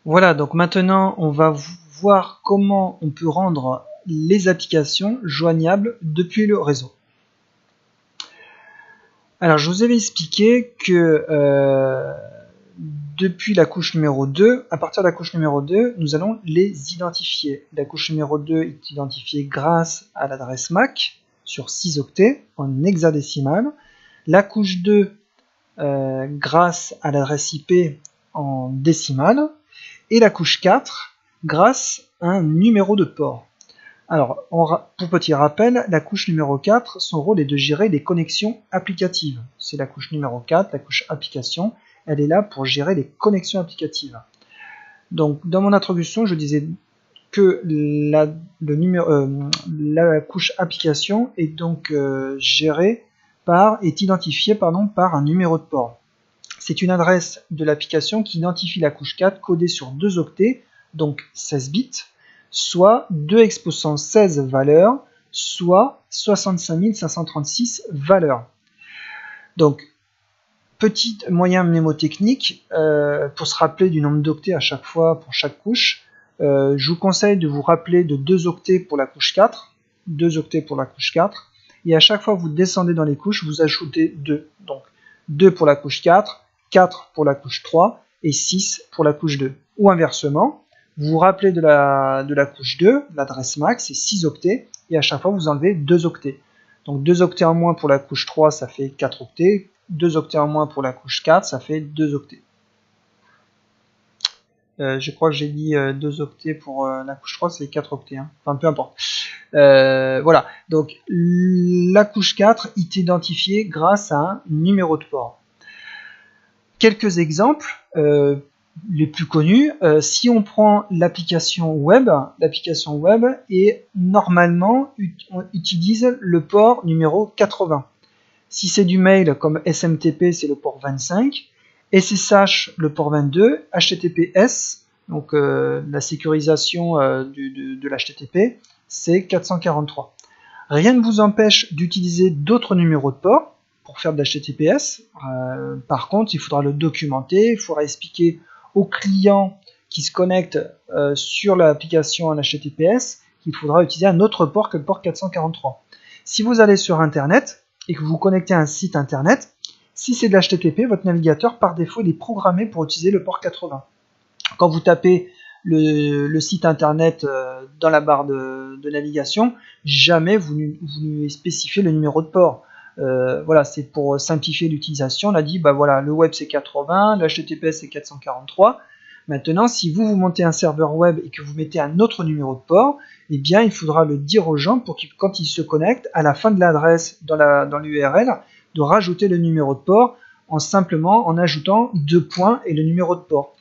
Voilà, donc maintenant on va voir comment on peut rendre les applications joignables depuis le réseau. Alors je vous avais expliqué que depuis la couche numéro 2, à partir de la couche numéro 2, nous allons les identifier. La couche numéro 2 est identifiée grâce à l'adresse MAC sur 6 octets en hexadécimal. La couche 2 grâce à l'adresse IP en décimale. Et la couche 4 grâce à un numéro de port. Alors, pour petit rappel, la couche numéro 4, son rôle est de gérer les connexions applicatives. C'est la couche numéro 4, la couche application, elle est là pour gérer les connexions applicatives. Donc, dans mon introduction, je disais que la couche application est donc est identifiée par un numéro de port. C'est une adresse de l'application qui identifie la couche 4 codée sur 2 octets, donc 16 bits, soit 2 exposant 16 valeurs, soit 65 536 valeurs. Donc, petit moyen mnémotechnique, pour se rappeler du nombre d'octets à chaque fois pour chaque couche, je vous conseille de vous rappeler de 2 octets pour la couche 4, 2 octets pour la couche 4, et à chaque fois que vous descendez dans les couches, vous ajoutez 2. Donc, 2 pour la couche 4, 4 pour la couche 3 et 6 pour la couche 2. Ou inversement, vous vous rappelez de la couche 2, l'adresse MAC, c'est 6 octets, et à chaque fois vous enlevez 2 octets. Donc 2 octets en moins pour la couche 3, ça fait 4 octets, 2 octets en moins pour la couche 4, ça fait 2 octets. Je crois que j'ai dit 2 octets pour la couche 3, c'est 4 octets, hein. Enfin peu importe. Voilà, donc la couche 4 est identifiée grâce à un numéro de port. Quelques exemples, les plus connus, si on prend l'application web et normalement on utilise le port numéro 80. Si c'est du mail comme SMTP, c'est le port 25, SSH le port 22, HTTPS, donc la sécurisation de l'HTTP, c'est 443. Rien ne vous empêche d'utiliser d'autres numéros de port pour faire de l'HTTPS. Par contre, il faudra le documenter, il faudra expliquer au client qui se connecte sur l'application en HTTPS qu'il faudra utiliser un autre port que le port 443. Si vous allez sur Internet et que vous vous connectez à un site Internet, si c'est de l'HTTP, votre navigateur, par défaut, il est programmé pour utiliser le port 80. Quand vous tapez le site Internet dans la barre de navigation, jamais vous lui spécifiez le numéro de port. Voilà, c'est pour simplifier l'utilisation. On a dit, bah voilà, le web c'est 80, le HTTPS c'est 443. Maintenant, si vous montez un serveur web et que vous mettez un autre numéro de port, eh bien, il faudra le dire aux gens pour qu'ils, quand ils se connectent, à la fin de l'adresse dans l'URL, de rajouter le numéro de port simplement en ajoutant 2 points et le numéro de port.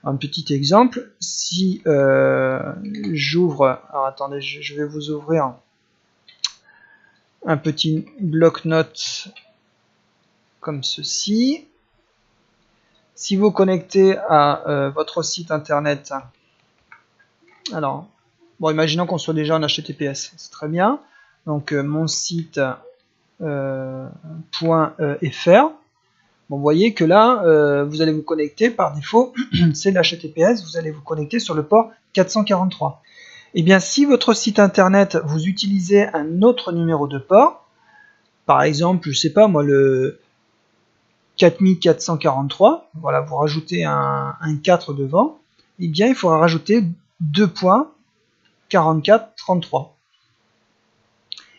Un petit exemple, si j'ouvre, alors attendez, je vais vous ouvrir un petit bloc-notes comme ceci. Si vous connectez à votre site internet, alors, bon, imaginons qu'on soit déjà en HTTPS, c'est très bien. Donc, mon site .fr. Bon, vous voyez que là, vous allez vous connecter par défaut, c'est l'HTTPS, vous allez vous connecter sur le port 443. Et bien, si votre site internet, vous utilisez un autre numéro de port, par exemple, je sais pas moi, le 4443, voilà, vous rajoutez un 4 devant, et bien, il faudra rajouter 2 points 44 33.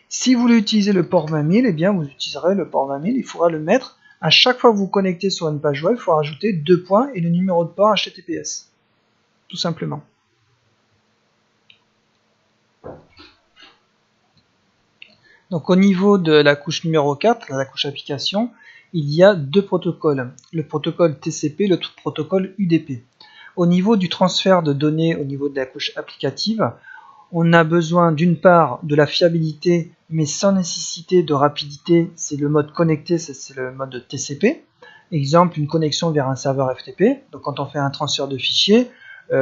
Si vous voulez utiliser le port 20 000, et bien, vous utiliserez le port 20 000, il faudra le mettre à chaque fois que vous vous connectez sur une page web, il faut rajouter 2 points et le numéro de port HTTPS. Tout simplement. Donc au niveau de la couche numéro 4, la couche application, il y a 2 protocoles. Le protocole TCP et le protocole UDP. Au niveau du transfert de données au niveau de la couche applicative, on a besoin d'une part de la fiabilité, mais sans nécessité de rapidité. C'est le mode connecté, c'est le mode TCP. Exemple, une connexion vers un serveur FTP. Donc quand on fait un transfert de fichiers,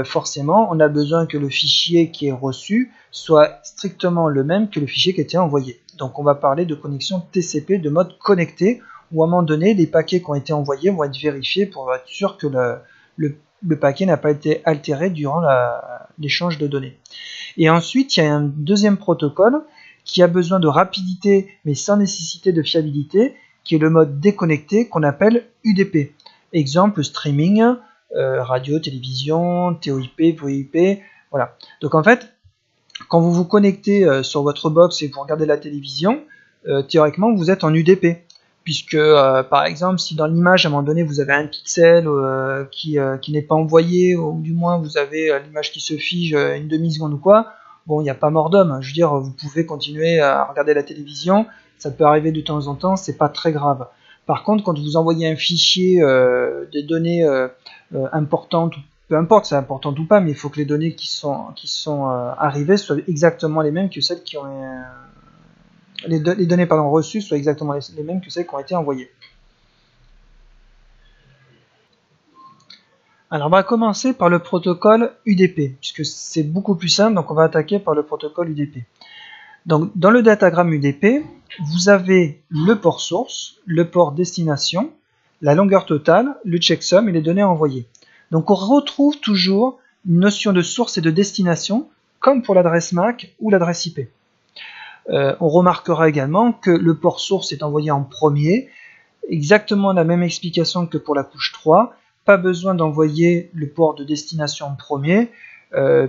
forcément, on a besoin que le fichier qui est reçu soit strictement le même que le fichier qui a été envoyé. Donc on va parler de connexion TCP, de mode connecté, où à un moment donné, les paquets qui ont été envoyés vont être vérifiés pour être sûr que le paquet n'a pas été altéré durant l'échange de données. Et ensuite, il y a un deuxième protocole qui a besoin de rapidité mais sans nécessité de fiabilité, qui est le mode déconnecté qu'on appelle UDP. Exemple, streaming, radio, télévision, TOIP, VoIP, voilà. Donc en fait, quand vous vous connectez sur votre box et vous regardez la télévision, théoriquement vous êtes en UDP. Puisque par exemple, si dans l'image à un moment donné vous avez un pixel qui n'est pas envoyé, ou du moins vous avez l'image qui se fige une demi-seconde ou quoi, bon, il n'y a pas mort d'homme. Je veux dire, vous pouvez continuer à regarder la télévision, ça peut arriver de temps en temps, c'est pas très grave. Par contre, quand vous envoyez un fichier des données importantes, peu importe c'est important ou pas, mais il faut que les données qui sont arrivées soient exactement les mêmes que celles qui ont les données reçues soient exactement les mêmes que celles qui ont été envoyées. Alors on va commencer par le protocole UDP, puisque c'est beaucoup plus simple, donc on va attaquer par le protocole UDP. Donc dans le datagramme UDP, vous avez le port source, le port destination, la longueur totale, le checksum et les données envoyées. Donc on retrouve toujours une notion de source et de destination, comme pour l'adresse MAC ou l'adresse IP. On remarquera également que le port source est envoyé en premier, exactement la même explication que pour la couche 3, pas besoin d'envoyer le port de destination en premier,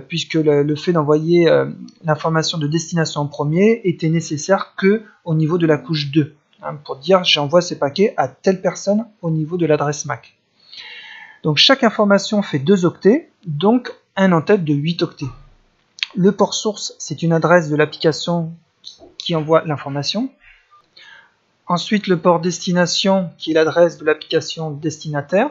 puisque le fait d'envoyer l'information de destination en premier était nécessaire que au niveau de la couche 2, hein, pour dire j'envoie ces paquets à telle personne au niveau de l'adresse MAC. Donc chaque information fait 2 octets, donc un en-tête de 8 octets. Le port source, c'est une adresse de l'application qui envoie l'information. Ensuite, le port destination, qui est l'adresse de l'application destinataire.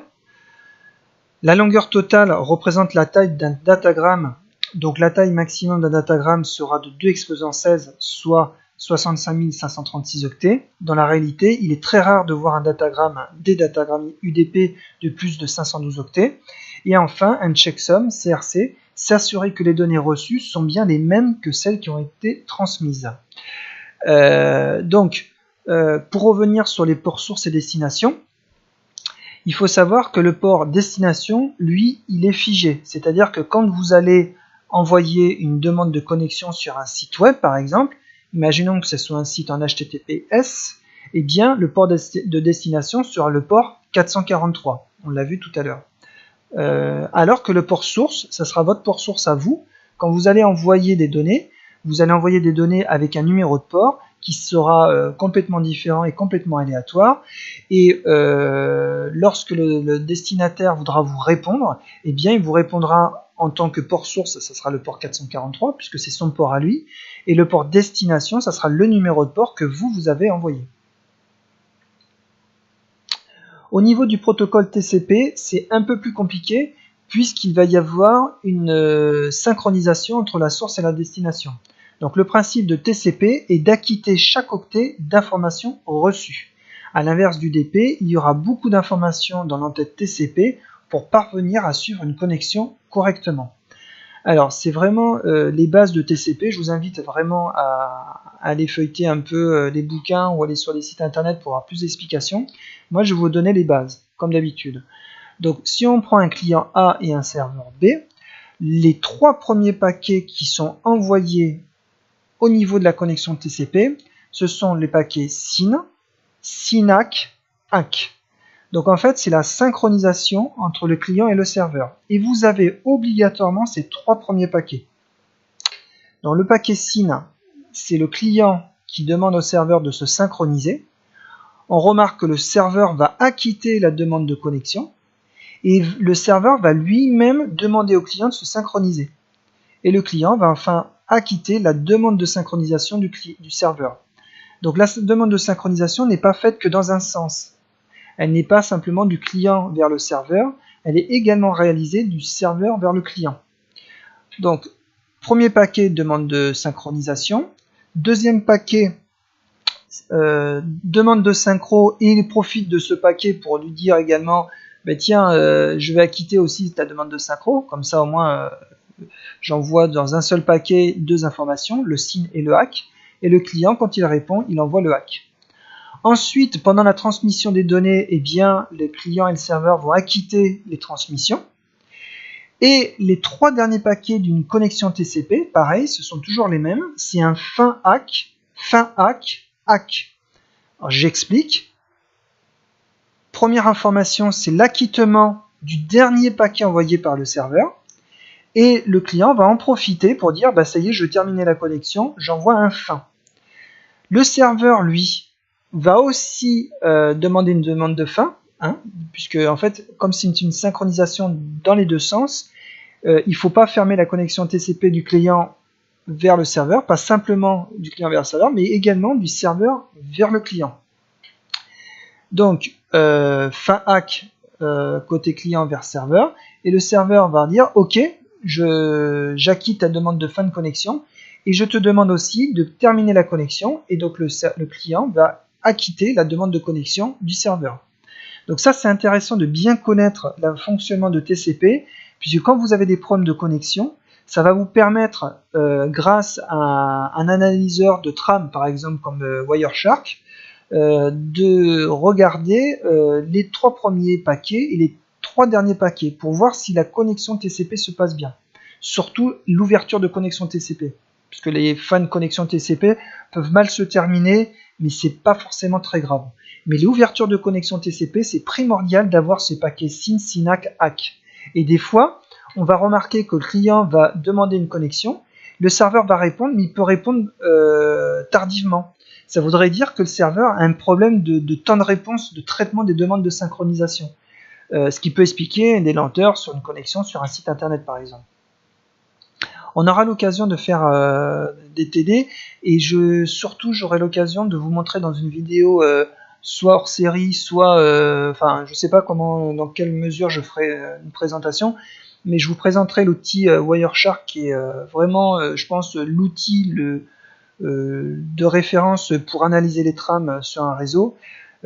La longueur totale représente la taille d'un datagramme. Donc la taille maximum d'un datagramme sera de 2 exposants 16, soit 65 536 octets. Dans la réalité, il est très rare de voir des datagrammes UDP de plus de 512 octets. Et enfin, un checksum, CRC, s'assurer que les données reçues sont bien les mêmes que celles qui ont été transmises. Pour revenir sur les ports sources et destination, il faut savoir que le port destination, lui, il est figé. C'est-à-dire que quand vous allez envoyer une demande de connexion sur un site web, par exemple, imaginons que ce soit un site en HTTPS, eh bien, le port de destination sera le port 443. On l'a vu tout à l'heure. Alors que le port source, ça sera votre port source à vous. Quand vous allez envoyer des données, vous allez envoyer des données avec un numéro de port qui sera complètement différent et complètement aléatoire. Et lorsque le destinataire voudra vous répondre, eh bien, il vous répondra en tant que port source, ça sera le port 443, puisque c'est son port à lui. Et le port destination, ça sera le numéro de port que vous avez envoyé. Au niveau du protocole TCP, c'est un peu plus compliqué, puisqu'il va y avoir une synchronisation entre la source et la destination. Donc le principe de TCP est d'acquitter chaque octet d'informations reçues. A l'inverse du DP, il y aura beaucoup d'informations dans l'entête TCP pour parvenir à suivre une connexion correctement. Alors c'est vraiment les bases de TCP, je vous invite vraiment à aller feuilleter un peu les bouquins ou aller sur les sites internet pour avoir plus d'explications. Moi je vais vous donner les bases, comme d'habitude. Donc si on prend un client A et un serveur B, les 3 premiers paquets qui sont envoyés au niveau de la connexion TCP, ce sont les paquets SYN, SYNAC, ACK. Donc en fait, c'est la synchronisation entre le client et le serveur. Et vous avez obligatoirement ces 3 premiers paquets. Dans le paquet SYN, c'est le client qui demande au serveur de se synchroniser. On remarque que le serveur va acquitter la demande de connexion et le serveur va lui-même demander au client de se synchroniser. Et le client va enfin acquitter la demande de synchronisation du serveur. Donc la demande de synchronisation n'est pas faite que dans un sens. Elle n'est pas simplement du client vers le serveur, elle est également réalisée du serveur vers le client. Donc, premier paquet, demande de synchronisation. Deuxième paquet, demande de synchro, et il profite de ce paquet pour lui dire également, tiens, je vais acquitter aussi ta demande de synchro, comme ça au moins j'envoie dans un seul paquet 2 informations, le SYN et le ACK, et le client, quand il répond, il envoie le ACK. Ensuite, pendant la transmission des données, eh bien, les clients et le serveur vont acquitter les transmissions. Et les 3 derniers paquets d'une connexion TCP, pareil, ce sont toujours les mêmes. C'est un fin ACK, ACK. Alors j'explique. Première information, c'est l'acquittement du dernier paquet envoyé par le serveur. Et le client va en profiter pour dire, bah ça y est, je terminais la connexion, j'envoie un fin. Le serveur, lui, va aussi demander une demande de fin, hein, puisque en fait, comme c'est une synchronisation dans les deux sens, il ne faut pas fermer la connexion TCP du client vers le serveur, pas simplement du client vers le serveur, mais également du serveur vers le client. Donc, fin ACK côté client vers serveur, et le serveur va dire, ok, j'acquitte ta demande de fin de connexion, et je te demande aussi de terminer la connexion, et donc le client va acquitter la demande de connexion du serveur. Donc ça, c'est intéressant de bien connaître le fonctionnement de TCP, puisque quand vous avez des problèmes de connexion, ça va vous permettre, grâce à un analyseur de trame, par exemple comme Wireshark, de regarder les 3 premiers paquets et les 3 derniers paquets pour voir si la connexion TCP se passe bien. Surtout l'ouverture de connexion TCP, puisque les fins de connexion TCP peuvent mal se terminer, mais c'est pas forcément très grave. Mais l'ouverture de connexion TCP, c'est primordial d'avoir ce paquet SYN, SYNACK, ACK. Et des fois, on va remarquer que le client va demander une connexion, le serveur va répondre, mais il peut répondre tardivement. Ça voudrait dire que le serveur a un problème de temps de réponse, de traitement des demandes de synchronisation. Ce qui peut expliquer des lenteurs sur une connexion sur un site internet par exemple. On aura l'occasion de faire des TD et surtout j'aurai l'occasion de vous montrer dans une vidéo soit hors série, soit, enfin je ne sais pas dans quelle mesure je ferai une présentation, mais je vous présenterai l'outil Wireshark qui est vraiment, je pense, l'outil de référence pour analyser les trames sur un réseau,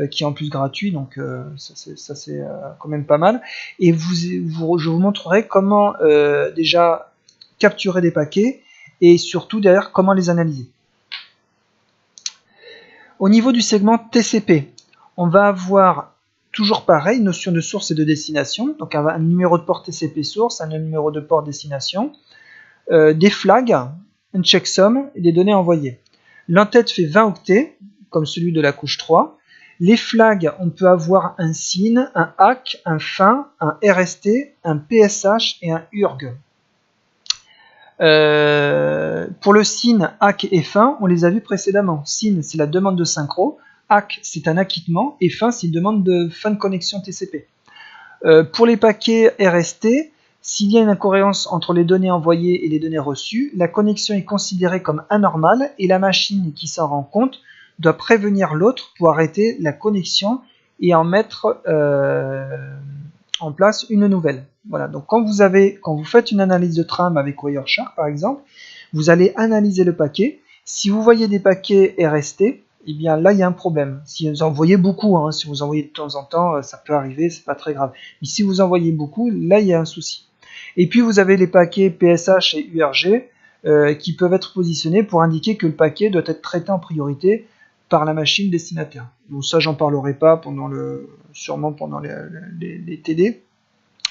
qui est en plus gratuit, donc ça c'est quand même pas mal. Et je vous montrerai comment déjà capturer des paquets et surtout derrière comment les analyser. Au niveau du segment TCP, on va avoir toujours pareil, notion de source et de destination, donc un numéro de port TCP source, un numéro de port destination, des flags, un checksum et des données envoyées. L'entête fait 20 octets, comme celui de la couche 3. Les flags, on peut avoir un SYN, un ACK, un FIN, un RST, un PSH et un URG. Pour le SYN, ACK et FIN, on les a vus précédemment. SYN, c'est la demande de synchro. ACK, c'est un acquittement. Et FIN, c'est une demande de fin de connexion TCP. Pour les paquets RST, s'il y a une incohérence entre les données envoyées et les données reçues, la connexion est considérée comme anormale et la machine qui s'en rend compte doit prévenir l'autre pour arrêter la connexion et en mettre en place une nouvelle. Voilà, donc quand vous faites une analyse de trame avec Wireshark par exemple, vous allez analyser le paquet. Si vous voyez des paquets RST, eh bien là il y a un problème. Si vous en voyez beaucoup, hein, si vous en voyez de temps en temps, ça peut arriver, c'est pas très grave. Mais si vous en voyez beaucoup, là il y a un souci. Et puis vous avez les paquets PSH et URG qui peuvent être positionnés pour indiquer que le paquet doit être traité en priorité par la machine destinataire. Donc ça j'en parlerai pas sûrement pendant les TD.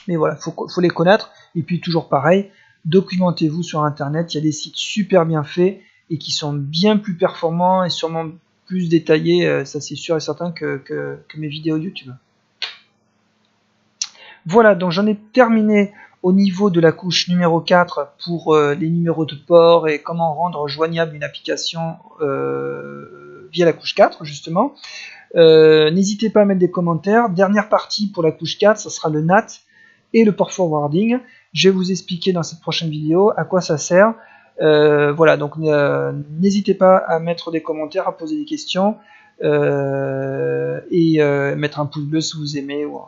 Mais voilà, faut les connaître. Et puis toujours pareil, documentez-vous sur internet, il y a des sites super bien faits et qui sont bien plus performants et sûrement plus détaillés, ça c'est sûr et certain que mes vidéos YouTube. Voilà, donc j'en ai terminé au niveau de la couche numéro 4 pour les numéros de port et comment rendre joignable une application via la couche 4 justement. N'hésitez pas à mettre des commentaires. Dernière partie pour la couche 4, ça sera le NAT et le port forwarding. Je vais vous expliquer dans cette prochaine vidéo à quoi ça sert. Voilà, donc n'hésitez pas à mettre des commentaires, à poser des questions et mettre un pouce bleu si vous aimez ou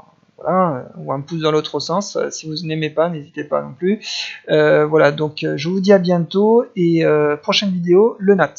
un pouce dans l'autre sens. Si vous n'aimez pas, n'hésitez pas non plus. Voilà, donc je vous dis à bientôt et prochaine vidéo, le NAT.